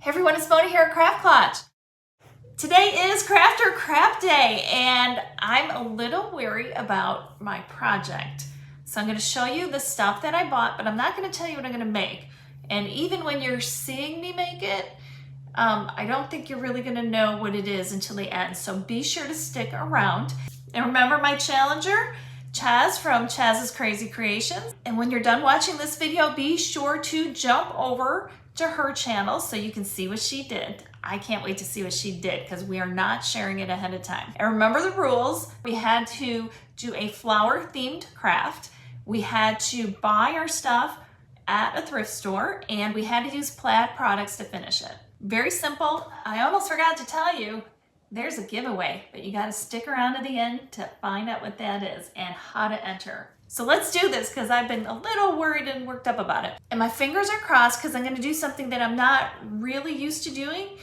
Hey everyone, it's Mona here at CraftKlatch. Today is Craft or Crap Day and I'm a little weary about my project. So I'm going to show you the stuff that I bought, but I'm not going to tell you what I'm going to make. And even when you're seeing me make it, I don't think you're really going to know what it is until the end. So be sure to stick around. And remember my challenger, Chaz from Chaz's Crazy Creations. And when you're done watching this video, be sure to jump over to her channel so you can see what she did. I can't wait to see what she did because we are not sharing it ahead of time. And remember the rules. We had to do a flower themed craft. We had to buy our stuff at a thrift store and we had to use Plaid products to finish it. Very simple. I almost forgot to tell you, there's a giveaway, but you got to stick around to the end to find out what that is and how to enter. So let's do this because I've been a little worried and worked up about it. And my fingers are crossed because I'm going to do something that I'm not really used to doing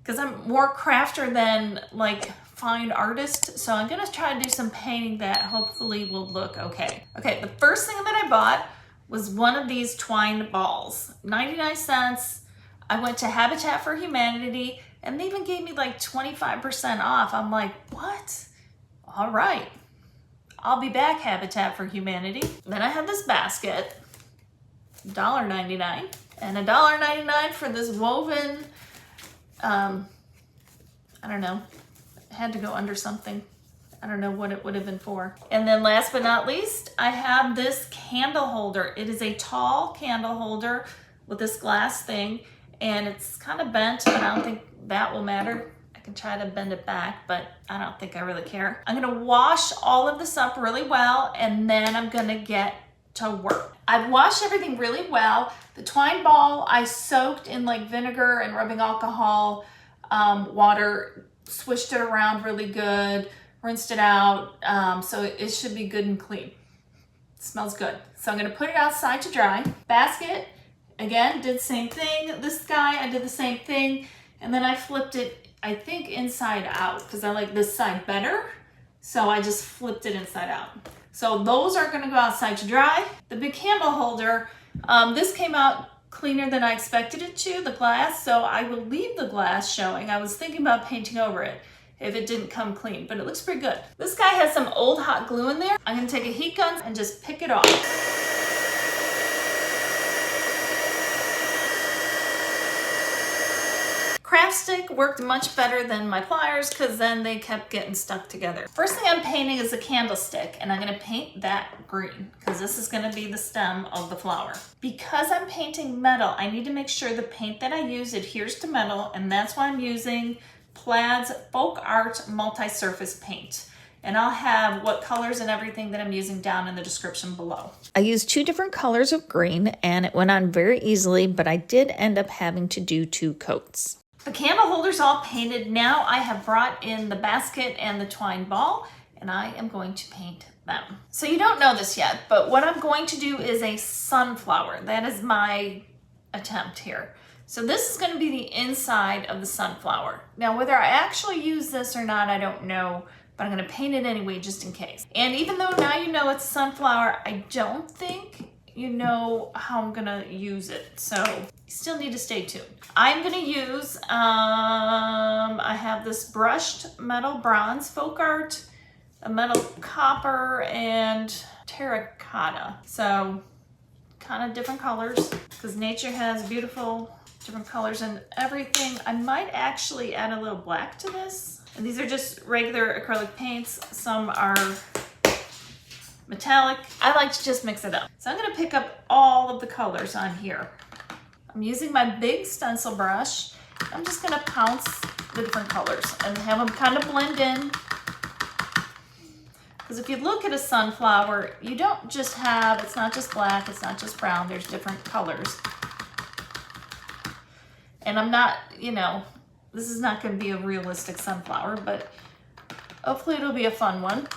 because I'm more crafter than like fine artist. So I'm going to try to do some painting that hopefully will look okay. Okay, the first thing that I bought was one of these twine balls, 99 cents. I went to Habitat for Humanity and they even gave me like 25% off. I'm like, what? All right. I'll be back, Habitat for Humanity. Then I have this basket, $1.99, and $1.99 for this woven, I don't know, it had to go under something. I don't know what it would have been for. And then last but not least, I have this candle holder. It is a tall candle holder with this glass thing, and it's kind of bent, but I don't think that will matter. I can try to bend it back, but I don't think I really care. I'm gonna wash all of this up really well, and then I'm gonna get to work. I've washed everything really well. The twine ball, I soaked in like vinegar and rubbing alcohol, water, swished it around really good, rinsed it out, so it should be good and clean. It smells good. So I'm gonna put it outside to dry. Basket, again, did the same thing. This guy, I did the same thing, and then I flipped it, I think inside out because I like this side better. So I just flipped it inside out. So those are gonna go outside to dry. The big candle holder, this came out cleaner than I expected it to, the glass. So I will leave the glass showing. I was thinking about painting over it if it didn't come clean, but it looks pretty good. This guy has some old hot glue in there. I'm gonna take a heat gun and just pick it off. Craft stick worked much better than my pliers because then they kept getting stuck together. First thing I'm painting is a candlestick, and I'm gonna paint that green because this is gonna be the stem of the flower. Because I'm painting metal, I need to make sure the paint that I use adheres to metal, and that's why I'm using Plaid's Folk Art Multi-Surface Paint. And I'll have what colors and everything that I'm using down in the description below. I used 2 different colors of green and it went on very easily, but I did end up having to do 2 coats. The candle holder's all painted. Now I have brought in the basket and the twine ball, and I am going to paint them. So you don't know this yet, but what I'm going to do is a sunflower. That is my attempt here. So this is going to be the inside of the sunflower. Now whether I actually use this or not, I don't know, but I'm going to paint it anyway just in case. And even though now you know it's sunflower, I don't think you know how I'm gonna use it, so you still need to stay tuned. I'm gonna use, I have this brushed metal bronze folk art, a metal copper, and terracotta. So kind of different colors because nature has beautiful different colors and everything. I might actually add a little black to this. And these are just regular acrylic paints. Some are metallic. I like to just mix it up. So I'm gonna pick up all of the colors on here. I'm using my big stencil brush. I'm just gonna pounce the different colors and have them kind of blend in. Because if you look at a sunflower, you don't just have, it's not just black, it's not just brown, there's different colors. And I'm not, you know, this is not gonna be a realistic sunflower, but hopefully it'll be a fun one.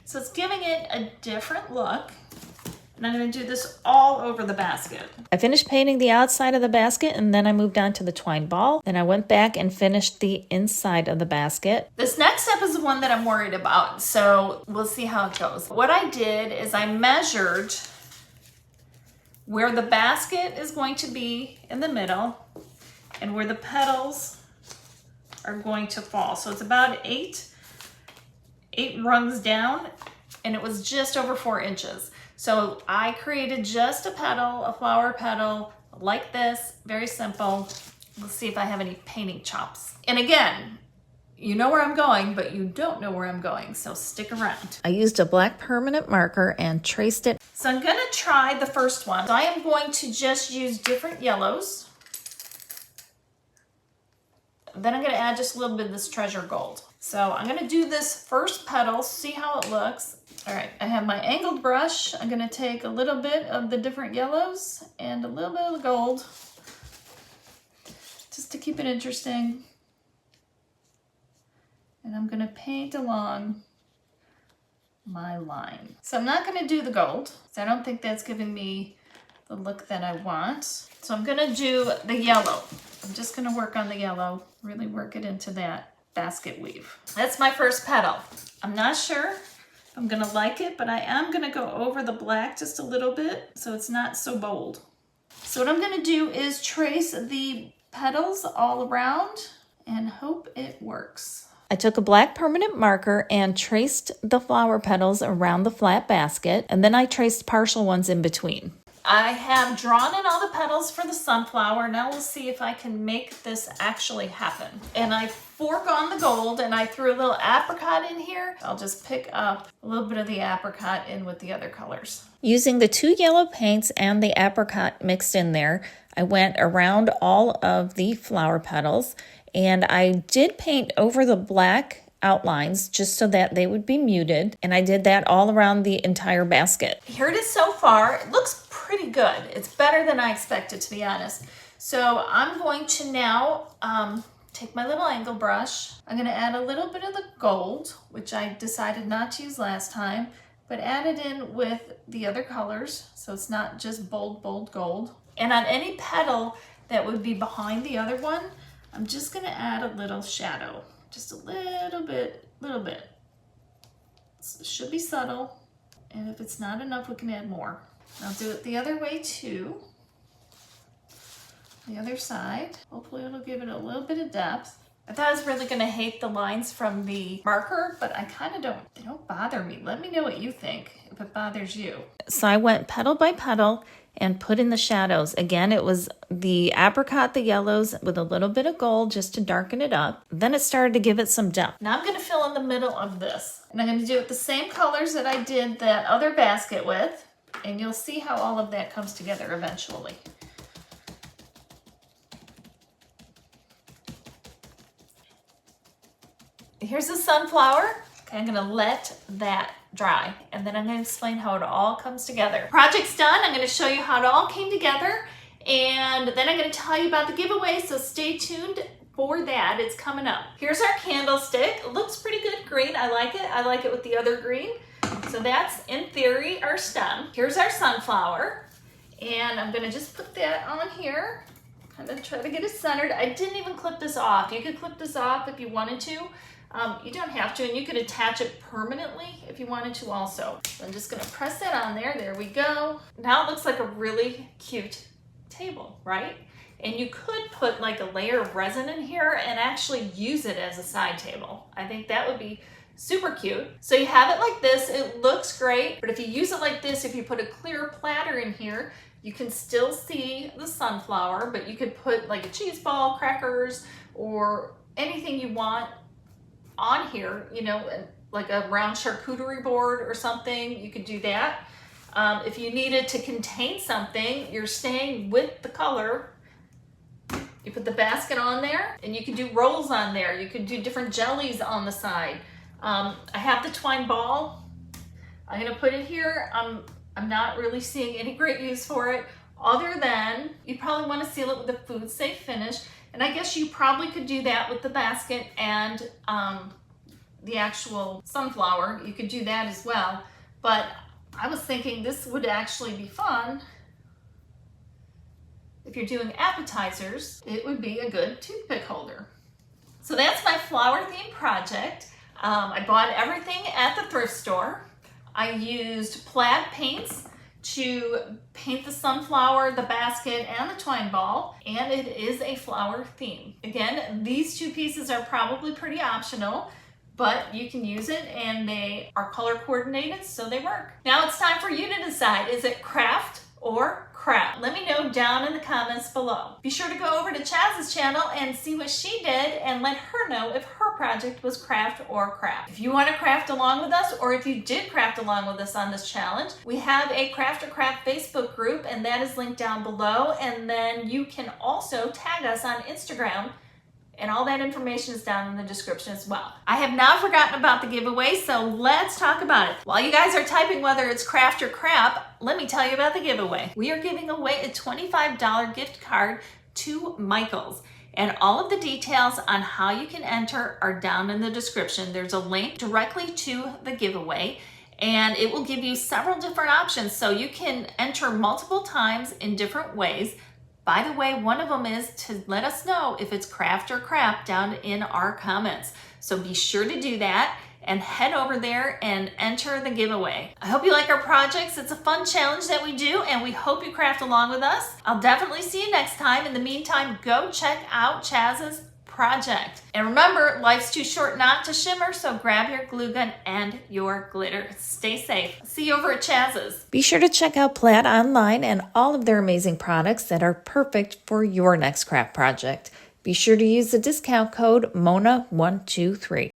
So it's giving it a different look. And I'm gonna do this all over the basket. I finished painting the outside of the basket and then I moved on to the twine ball. Then I went back and finished the inside of the basket. This next step is the one that I'm worried about. So we'll see how it goes. What I did is I measured where the basket is going to be in the middle and where the petals are going to fall. So it's about eight rungs down, and it was just over 4 inches. So I created just a petal, a flower petal like this, very simple. Let's see if I have any painting chops. And again, you know where I'm going, but you don't know where I'm going, so stick around. I used a black permanent marker and traced it. So I'm gonna try the first one. So I am going to just use different yellows. Then I'm gonna add just a little bit of this treasure gold. So I'm gonna do this first petal, see how it looks. All right, I have my angled brush. I'm gonna take a little bit of the different yellows and a little bit of the gold, just to keep it interesting. And I'm gonna paint along my line. So I'm not gonna do the gold, because I don't think that's giving me the look that I want. So I'm gonna do the yellow. I'm just gonna work on the yellow, really work it into that basket weave. That's my first petal. I'm not sure if I'm gonna like it, but I am gonna go over the black just a little bit so it's not so bold. So what I'm gonna do is trace the petals all around and hope it works. I took a black permanent marker and traced the flower petals around the flat basket, and then I traced partial ones in between. I have drawn in all the petals for the sunflower. Now we'll see if I can make this actually happen. And I foregone the gold and I threw a little apricot in here. I'll just pick up a little bit of the apricot in with the other colors. Using the 2 yellow paints and the apricot mixed in there, I went around all of the flower petals, and I did paint over the black outlines just so that they would be muted, and I did that all around the entire basket. Here it is so far. It looks pretty good. It's better than I expected, to be honest. So I'm going to now take my little angle brush. I'm going to add a little bit of the gold, which I decided not to use last time, but add it in with the other colors so it's not just bold gold. And on any petal that would be behind the other one, I'm just going to add a little shadow. Just a little bit. So it should be subtle, and if it's not enough, we can add more. I'll do it the other way too. The other side. Hopefully it'll give it a little bit of depth. I thought I was really gonna hate the lines from the marker, but I kind of don't. They don't bother me. Let me know what you think, if it bothers you. So I went petal by petal and put in the shadows. Again, it was the apricot, the yellows, with a little bit of gold just to darken it up. Then it started to give it some depth. Now I'm gonna fill in the middle of this. And I'm gonna do it the same colors that I did that other basket with, and you'll see how all of that comes together eventually. Here's the sunflower. Okay, I'm gonna let that dry, and then I'm gonna explain how it all comes together. Project's done. I'm gonna show you how it all came together, and then I'm gonna tell you about the giveaway, so stay tuned for that. It's coming up. Here's our candlestick. It looks pretty good green. I like it. I like it with the other green. So that's, in theory, our stem. Here's our sunflower, and I'm gonna just put that on here. Kind of try to get it centered. I didn't even clip this off. You could clip this off if you wanted to. You don't have to, and you could attach it permanently if you wanted to also. So I'm just gonna press that on there. There we go. Now it looks like a really cute table, right? And you could put like a layer of resin in here and actually use it as a side table. I think that would be super cute. So you have it like this. It looks great, but if you use it like this, if you put a clear platter in here, you can still see the sunflower, but you could put like a cheese ball, crackers, or anything you want on here, you know, like a round charcuterie board or something. You could do that. If you needed to contain something, you're staying with the color, you put the basket on there, and you can do rolls on there. You could do different jellies on the side. I have the twine ball. I'm gonna put it here. I'm not really seeing any great use for it, other than you probably want to seal it with a food safe finish. And I guess you probably could do that with the basket and the actual sunflower. You could do that as well. But I was thinking this would actually be fun. If you're doing appetizers, it would be a good toothpick holder. So that's my flower theme project. I bought everything at the thrift store. I used Plaid paints to paint the sunflower, the basket, and the twine ball, and it is a flower theme. Again, these two pieces are probably pretty optional, but you can use it and they are color coordinated, so they work. Now it's time for you to decide, is it craft or craft? Let me know down in the comments below. Be sure to go over to Chaz's channel and see what she did and let her know if her project was craft or craft. If you want to craft along with us, or if you did craft along with us on this challenge, we have a Craft or Craft Facebook group, and that is linked down below, and then you can also tag us on Instagram, and all that information is down in the description as well. I have not forgotten about the giveaway, so let's talk about it. While you guys are typing whether it's craft or crap, let me tell you about the giveaway. We are giving away a $25 gift card to Michael's. And all of the details on how you can enter are down in the description. There's a link directly to the giveaway, and it will give you several different options. So you can enter multiple times in different ways. By the way, one of them is to let us know if it's craft or crap down in our comments. So be sure to do that and head over there and enter the giveaway. I hope you like our projects. It's a fun challenge that we do, and we hope you craft along with us. I'll definitely see you next time. In the meantime, go check out Chaz's project. And remember, life's too short not to shimmer, so grab your glue gun and your glitter. Stay safe. See you over at Chaz's. Be sure to check out Plaid online and all of their amazing products that are perfect for your next craft project. Be sure to use the discount code MONA123.